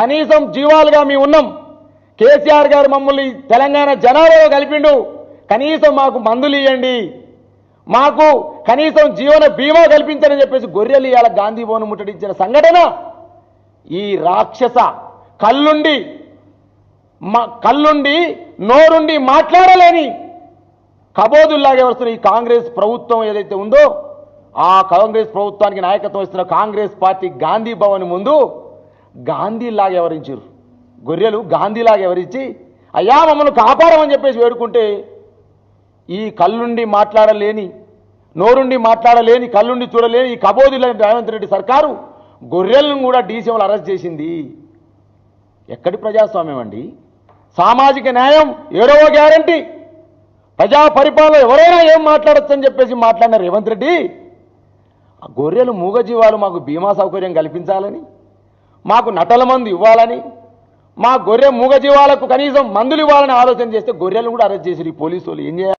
కనీసం జీవాలుగా మేము ఉన్నాం. కేసీఆర్ గారు మమ్మల్ని తెలంగాణ జనాభాలో కలిపిండు. కనీసం మాకు మందులు ఇవ్వండి, మాకు కనీసం జీవన బీమా కల్పించని చెప్పేసి గొర్రెలు ఇవాళ గాంధీ భవన్ ముట్టడించిన సంఘటన ఈ రాక్షస కళ్ళుండి నోరుండి మాట్లాడలేని కబోదుల్లాగే వస్తున్న ఈ కాంగ్రెస్ ప్రభుత్వం ఏదైతే ఉందో ఆ కాంగ్రెస్ ప్రభుత్వానికి నాయకత్వం ఇస్తున్న కాంగ్రెస్ పార్టీ గాంధీ భవన్ ముందు గాంధీలాగా ఎవరించారు. గొర్రెలు గాంధీలాగా ఎవరించి అయ్యా మమ్మల్ని కాపాడమని చెప్పేసి వేడుకుంటే ఈ కళ్ళుండి మాట్లాడలేని నోరుండి మాట్లాడలేని కళ్ళుండి చూడలేని ఈ కబోదులని రేవంత్ రెడ్డి సర్కారు గొర్రెలను కూడా డీసీఎంలు అరెస్ట్ చేసింది. ఎక్కడి ప్రజాస్వామ్యం అండి? సామాజిక న్యాయం 7వ గ్యారంటీ, ప్రజా పరిపాలన ఎవరైనా ఏం మాట్లాడొచ్చని చెప్పేసి మాట్లాడిన రేవంత్ రెడ్డి ఆ గొర్రెలు మూగజీవాలు మాకు బీమా సౌకర్యం కల్పించాలని, మాకు నటల మందు ఇవ్వాలని, మా గొర్రె మూగజీవాలకు కనీసం మందులు ఇవ్వాలని ఆలోచన చేస్తే గొర్రెలను కూడా అరెస్ట్ చేసి పోలీసు వాళ్ళు ఏం చేయాలి?